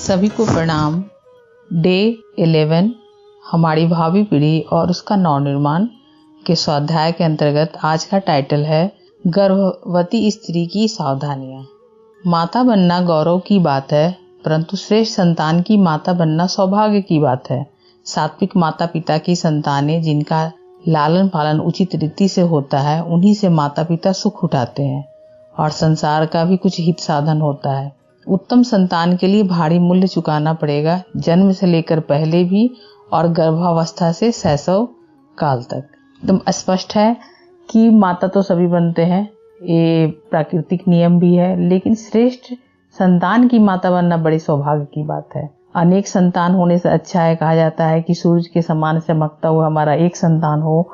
सभी को प्रणाम। डे 11 हमारी भावी पीढ़ी और उसका नवनिर्माण के स्वाध्याय के अंतर्गत आज का टाइटल है गर्भवती स्त्री की सावधानियां। माता बनना गौरव की बात है, परंतु श्रेष्ठ संतान की माता बनना सौभाग्य की बात है। सात्विक माता पिता की संतानें जिनका लालन पालन उचित रीति से होता है, उन्हीं से माता पिता सुख उठाते हैं और संसार का भी कुछ हित साधन होता है। उत्तम संतान के लिए भारी मूल्य चुकाना पड़ेगा, जन्म से लेकर पहले भी और गर्भावस्था से शैशव काल तक। एकदम स्पष्ट है कि माता तो सभी बनते हैं, ये प्राकृतिक नियम भी है, लेकिन श्रेष्ठ संतान की माता बनना बड़ी सौभाग्य की बात है। अनेक संतान होने से अच्छा है, कहा जाता है कि सूरज के समान चमकता हुआ हमारा एक संतान हो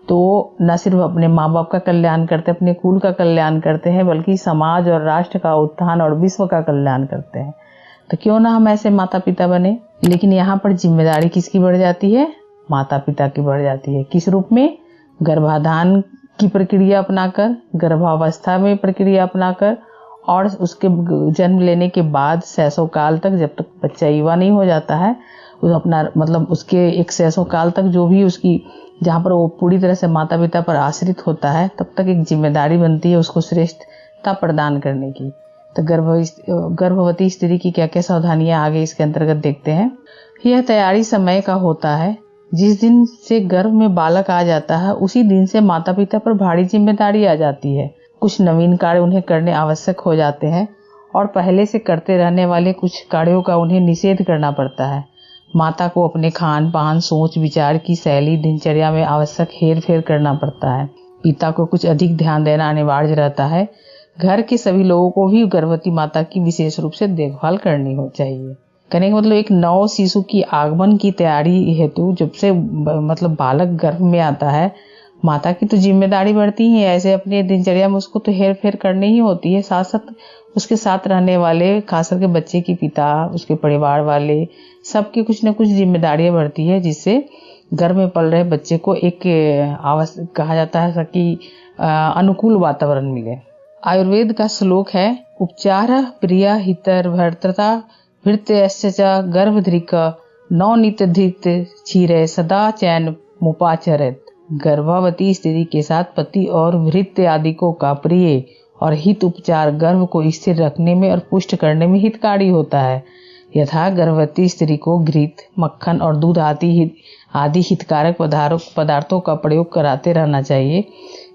तो न सिर्फ अपने माँ बाप का कल्याण करते, अपने कुल का कल्याण करते हैं, बल्कि समाज और राष्ट्र का उत्थान और विश्व का कल्याण करते हैं। तो क्यों ना हम ऐसे माता पिता बने। लेकिन यहाँ पर जिम्मेदारी किसकी बढ़ जाती है? माता पिता की बढ़ जाती है। किस रूप में? गर्भाधान की प्रक्रिया अपनाकर, गर्भावस्था में प्रक्रिया अपनाकर और उसके जन्म लेने के बाद शैशव काल तक, जब तक बच्चा युवा नहीं हो जाता है, अपना उसके एक शैशव काल तक जो भी उसकी जहाँ पर वो पूरी तरह से माता पिता पर आश्रित होता है, तब तक एक जिम्मेदारी बनती है उसको श्रेष्ठता प्रदान करने की। तो गर्भवती स्त्री की क्या क्या सावधानियां आगे इसके अंतर्गत देखते हैं। यह तैयारी समय का होता है। जिस दिन से गर्भ में बालक आ जाता है, उसी दिन से माता पिता पर भारी जिम्मेदारी आ जाती है। कुछ नवीन कार्य उन्हें करने आवश्यक हो जाते हैं और पहले से करते रहने वाले कुछ कार्यों का उन्हें निषेध करना पड़ता है। माता को अपने खान पान, सोच विचार की शैली, दिनचर्या में आवश्यक हेर फेर करना पड़ता है। पिता को कुछ अधिक ध्यान देना अनिवार्य रहता है। घर के सभी लोगों को भी गर्भवती माता की विशेष रूप से देखभाल करनी हो चाहिए। कहने का मतलब एक नव शिशु की आगमन की तैयारी हेतु जब से बालक गर्भ में आता है, माता की तो जिम्मेदारी बढ़ती ही है। ऐसे अपने दिनचर्या में उसको तो हेर फेर करनी ही होती है। साथ साथ उसके साथ रहने वाले, खास करके बच्चे की पिता, उसके परिवार वाले, सबकी कुछ न कुछ जिम्मेदारियां बढ़ती है, जिससे घर में पल रहे बच्चे को एक कहा जाता है कि अनुकूल वातावरण मिले। आयुर्वेद का श्लोक है, उपचार प्रिय हितर्भर्तता भृत्यश्च गर्भधृक नवनीतधित क्षीरे सदा चैन मुपाचरित। गर्भवती स्त्री के साथ पति और भृत्य आदि को का प्रिय और हित उपचार गर्भ को स्थिर रखने में और पुष्ट करने में हितकारी होता है। यथा गर्भवती स्त्री को घृत, मक्खन और दूध आदि हितकारक पदार्थों का प्रयोग कराते रहना चाहिए,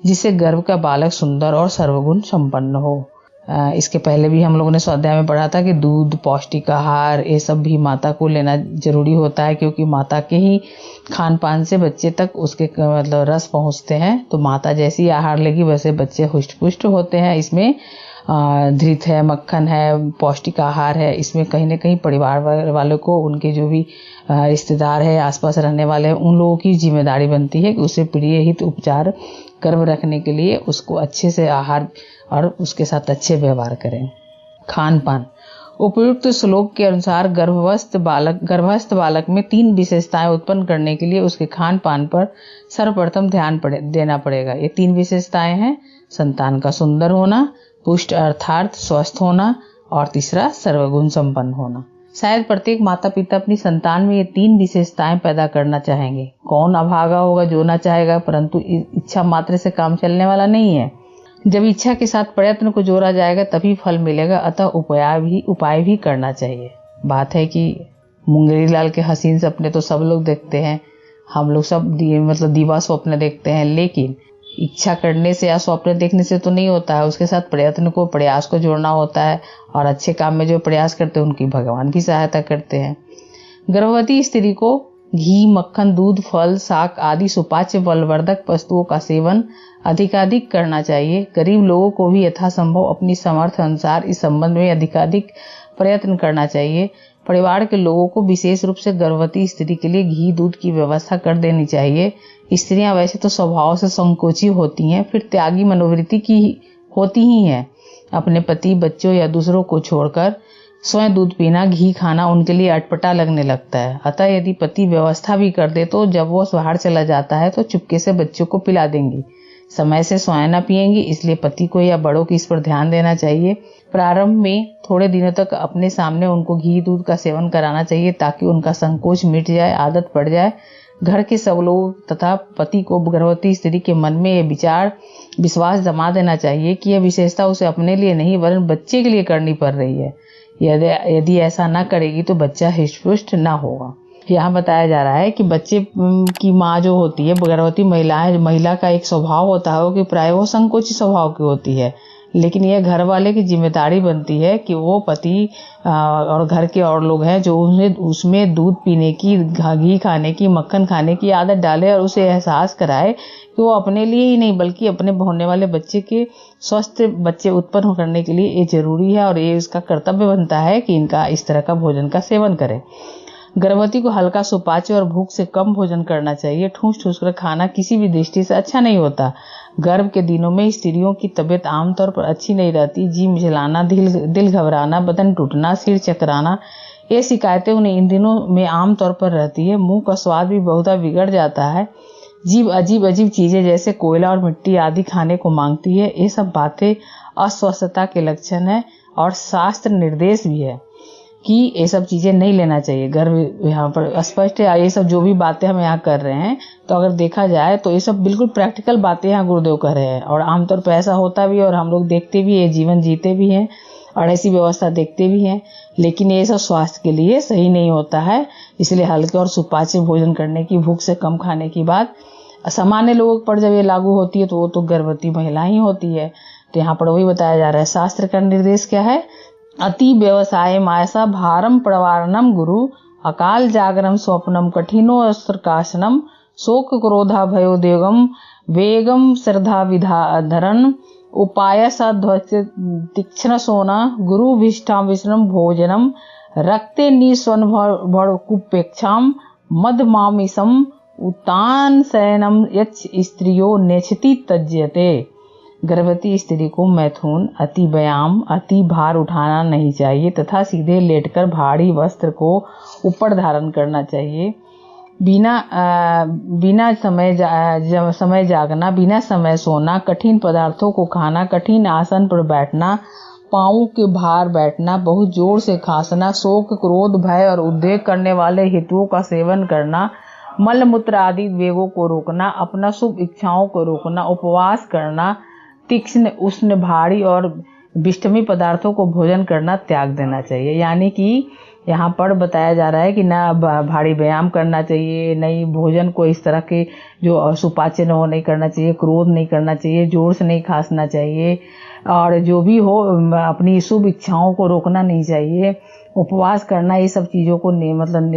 जिससे गर्भ का बालक सुंदर और सर्वगुण संपन्न हो। इसके पहले भी हम लोगों ने स्वाध्याय में पढ़ा था कि दूध, पौष्टिक आहार, ये सब भी माता को लेना जरूरी होता है, क्योंकि माता के ही खान पान से बच्चे तक उसके रस पहुंचते हैं। तो माता जैसी आहार लेगी वैसे बच्चे हुष्ट पुष्ट होते हैं। इसमें धृत है, मक्खन है, पौष्टिक आहार है। इसमें कहीं न कहीं परिवार वालों को, उनके जो भी रिश्तेदार है, आसपास रहने वाले हैं, उन लोगों की जिम्मेदारी बनती है कि उसे प्रिय हित उपचार गर्भ रखने के लिए उसको अच्छे से आहार और उसके साथ अच्छे व्यवहार करें। खान पान। उपयुक्त श्लोक के अनुसार गर्भस्थ बालक में 3 विशेषताएं उत्पन्न करने के लिए उसके खान पान पर सर्वप्रथम ध्यान देना पड़ेगा। ये 3 विशेषताएं हैं: संतान का सुंदर होना, पुष्ट अर्थात स्वस्थ होना और तीसरा सर्वगुण संपन्न होना। शायद प्रत्येक माता पिता अपनी संतान में ये 3 विशेषताएं पैदा करना चाहेंगे। कौन अभागा होगा जो ना चाहेगा, परंतु इच्छा मात्र से काम चलने वाला नहीं है। जब इच्छा के साथ प्रयत्न को जोड़ा जाएगा तभी फल मिलेगा, अतः उपाय भी करना चाहिए। बात है कि मुंगेरी लाल के हसीन सपने तो सब लोग देखते हैं, हम लोग सब दीवा स्वप्न देखते हैं, लेकिन इच्छा करने से या स्वप्न देखने से तो नहीं होता है। उसके साथ प्रयास को जोड़ना होता है और अच्छे काम में जो प्रयास करते हैं उनकी भगवान भी सहायता करते हैं। गर्भवती स्त्री को घी, मक्खन, दूध, फल, शाक आदि सुपाच्य बलवर्धक वस्तुओं का सेवन अधिकाधिक करना चाहिए। गरीब लोगों को भी यथासंभव अपनी सामर्थ्य अनुसार इस संबंध में अधिकाधिक प्रयत्न करना चाहिए। परिवार के लोगों को विशेष रूप से गर्भवती स्त्री के लिए घी, दूध की व्यवस्था कर देनी चाहिए। स्त्रियां वैसे तो स्वभाव से संकोची होती हैं, फिर त्यागी मनोवृत्ति की होती ही हैं। अपने पति, बच्चों या दूसरों को छोड़कर स्वयं दूध पीना, घी खाना उनके लिए अटपटा लगने लगता है। अतः यदि पति व्यवस्था भी कर दे तो जब वो बाहर चला जाता है तो चुपके से बच्चों को पिला देंगी। समय से सोया पिएंगी, इसलिए पति को या बड़ों को इस पर ध्यान देना चाहिए। प्रारंभ में थोड़े दिनों तक अपने सामने उनको घी दूध का सेवन कराना चाहिए ताकि उनका संकोच मिट जाए, आदत पड़ जाए। घर के सब लोग तथा पति को गर्भवती स्त्री के मन में ये विश्वास जमा देना चाहिए कि यह विशेषता उसे अपने लिए नहीं वरन बच्चे के लिए करनी पड़ रही है। यदि ऐसा न करेगी तो बच्चा हृष्ट-पुष्ट न होगा। यहाँ बताया जा रहा है कि बच्चे की माँ जो होती है, गर्भवती महिला का एक स्वभाव होता है कि प्राय वो संकोची स्वभाव की होती है, लेकिन यह घर वाले की जिम्मेदारी बनती है कि वो पति और घर के और लोग हैं जो उसमें दूध पीने की, घी खाने की, मक्खन खाने की आदत डाले और उसे एहसास कराए कि वो अपने लिए ही नहीं बल्कि अपने होने वाले बच्चे के स्वस्थ बच्चे उत्पन्न करने के लिए ये जरूरी है और ये उसका कर्तव्य बनता है कि इनका इस तरह का भोजन का सेवन करें। गर्भवती को हल्का सुपाच्य और भूख से कम भोजन करना चाहिए। ठूस ठूस कर खाना किसी भी दृष्टि से अच्छा नहीं होता। गर्भ के दिनों में स्त्रियों की तबीयत आमतौर पर अच्छी नहीं रहती। जी मिचलाना, दिल घबराना, बदन टूटना, सिर चकराना, ये शिकायतें उन्हें इन दिनों में आमतौर पर रहती है। मुंह का स्वाद भी बहुत बिगड़ जाता है। जीभ अजीब अजीब चीजें जैसे कोयला और मिट्टी आदि खाने को मांगती है। ये सब बातें अस्वस्थता के लक्षण है और शास्त्र निर्देश भी है कि ये सब चीजें नहीं लेना चाहिए। गर्भ यहाँ पर स्पष्ट है। ये सब जो भी बातें हम यहाँ कर रहे हैं तो अगर देखा जाए तो ये सब बिल्कुल प्रैक्टिकल बातें यहाँ गुरुदेव कर रहे हैं और आमतौर पर ऐसा होता भी है और हम लोग देखते भी है, जीवन जीते भी हैं और ऐसी व्यवस्था देखते भी हैं। लेकिन ये सब स्वास्थ्य के लिए सही नहीं होता है। इसलिए हल्के और सुपाच्य भोजन करने की, भूख से कम खाने की बात सामान्य लोगों पर जब ये लागू होती है तो वो तो गर्भवती महिला ही होती है। तो यहाँ पर वही बताया जा रहा है। शास्त्र का निर्देश क्या है? अति व्यवसाय मायसा भारम प्रवारणम गुरु अकाल जागरम स्वप्नम कठिनो अस्त्रकाशनम शोक क्रोधा भयोदेगम वेगम श्रद्धा विधाधरन उपाय सध्वस्य तीक्ष्ण सोना गुरु विष्ठा विश्रम भोजनम रक्ते निस्वन भड़कुपेक्षाम मदमामिसम उतान शयनम यच्च स्त्रियो नेच्छति तज्यते। गर्भवती स्त्री को मैथुन, अति व्यायाम, अति भार उठाना नहीं चाहिए तथा सीधे लेटकर भारी वस्त्र को ऊपर धारण करना चाहिए। बिना समय जागना, बिना समय सोना, कठिन पदार्थों को खाना, कठिन आसन पर बैठना, पांवों के भार बैठना, बहुत जोर से खांसना, शोक, क्रोध, भय और उद्वेग करने वाले हेतुओं का सेवन करना, मल मूत्र आदि वेगों को रोकना, अपना शुभ इच्छाओं को रोकना, उपवास करना, तीक्ष्ण, उष्ण, भारी और विषमी पदार्थों को भोजन करना त्याग देना चाहिए। यानी कि यहाँ पर बताया जा रहा है कि ना भारी व्यायाम करना चाहिए, नहीं भोजन को इस तरह के जो सुपाच्य न हो नहीं करना चाहिए, क्रोध नहीं करना चाहिए, जोर से नहीं खांसना चाहिए और जो भी हो अपनी शुभ इच्छाओं को रोकना नहीं चाहिए, उपवास करना, ये सब चीज़ों को मतलब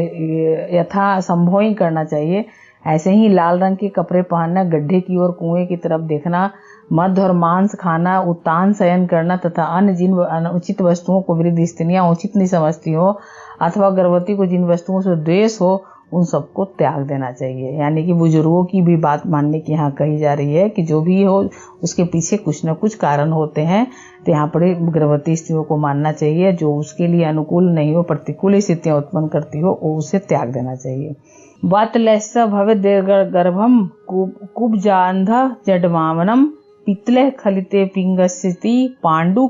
यथा संभव ही करना चाहिए। ऐसे ही लाल रंग के कपड़े पहनना, गड्ढे की ओर कुएं की तरफ देखना, मद्य और मांस खाना, उत्तान शयन करना तथा अन्य जिन अनुचित वस्तुओं को वृद्ध स्त्रियां उचित नहीं समझती हो अथवा गर्भवती को जिन वस्तुओं से द्वेष हो उन सबको त्याग देना चाहिए। यानी कि बुजुर्गों की भी बात मानने की यहाँ कही जा रही है कि जो भी हो उसके पीछे कुछ न कुछ कारण होते हैं। तो यहाँ पर गर्भवती स्त्रियों को मानना चाहिए, जो उसके लिए अनुकूल नहीं हो, प्रतिकूल स्थितियां उत्पन्न करती हो, उसे त्याग देना चाहिए। वातलस्य भवे गर्भम कुब्जांध जडमावनम पित्तले खलिते पिंगस्ति पांडु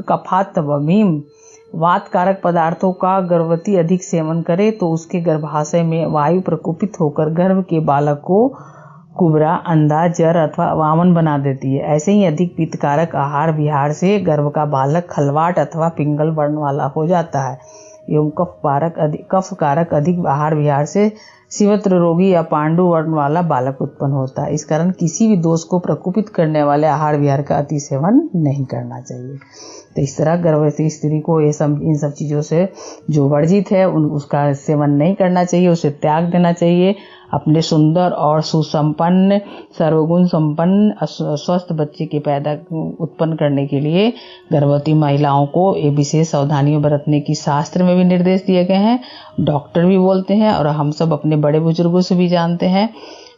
कफातवमीम। वात कारक पदार्थों का गर्भवती अधिक सेवन करे तो उसके गर्भाशय में वायु प्रकोपित होकर गर्भ के बालक को कुबरा, अंधा, जर अथवा वामन बना देती है। ऐसे ही अधिक पित्त कारक आहार विहार से गर्भ का बालक खलवाट अथवा पिंगल वर्ण वाला हो जाता है एवं कफ कारक अधिक आहार विहार से शिवत्र रोगी या पांडु वर्ण वाला बालक उत्पन्न होता है। इस कारण किसी भी दोष को प्रकोपित करने वाले आहार विहार का अति सेवन नहीं करना चाहिए। तो इस तरह गर्भवती स्त्री को इन सब चीज़ों से जो वर्जित है उसका सेवन नहीं करना चाहिए, उसे त्याग देना चाहिए। अपने सुंदर और सुसंपन्न, सर्वगुण संपन्न, स्वस्थ बच्चे के उत्पन्न करने के लिए गर्भवती महिलाओं को ये विशेष सावधानियां बरतने की शास्त्र में भी निर्देश दिए गए हैं, डॉक्टर भी बोलते हैं और हम सब अपने बड़े बुजुर्गों से भी जानते हैं।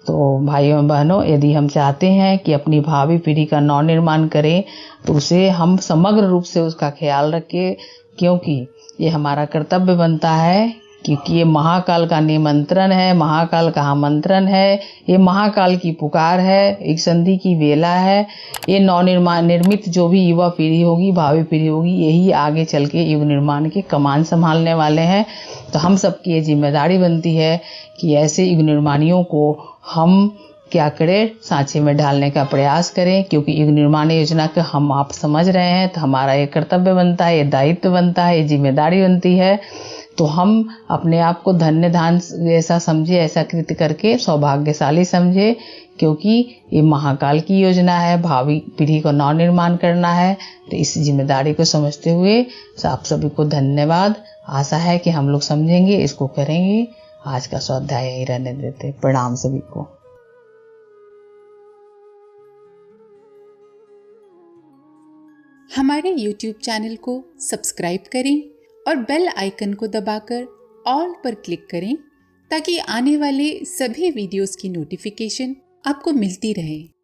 तो भाइयों बहनों, यदि हम चाहते हैं कि अपनी भावी पीढ़ी का नव निर्माण करें तो उसे हम समग्र रूप से उसका ख्याल रखें, क्योंकि ये हमारा कर्तव्य बनता है क्योंकि ये महाकाल का निमंत्रण है, महाकाल का आमंत्रण है, ये महाकाल की पुकार है, एक संधि की वेला है। ये निर्मित जो भी युवा पीढ़ी होगी, भावी पीढ़ी होगी, यही आगे चल के युग निर्माण के कमान संभालने वाले हैं। तो हम सबकी ये जिम्मेदारी बनती है कि ऐसे युग निर्माणियों को हम क्या करें, सांचे में ढालने का प्रयास करें। क्योंकि युग निर्माण योजना का हम आप समझ रहे हैं, तो हमारा ये कर्तव्य बनता है, ये दायित्व बनता है, ये जिम्मेदारी बनती है। तो हम अपने आप को धन्य धान ऐसा समझे, ऐसा कृत्य करके सौभाग्यशाली समझे, क्योंकि ये महाकाल की योजना है, भावी पीढ़ी को नव निर्माण करना है। तो इस जिम्मेदारी को समझते हुए आप सभी को धन्यवाद। आशा है कि हम लोग समझेंगे, इसको करेंगे। आज का स्वाध्याय यही रहने देते। प्रणाम सभी को। हमारे YouTube चैनल को सब्सक्राइब करें और बेल आइकन को दबाकर ऑल पर क्लिक करें ताकि आने वाले सभी वीडियोस की नोटिफिकेशन आपको मिलती रहे।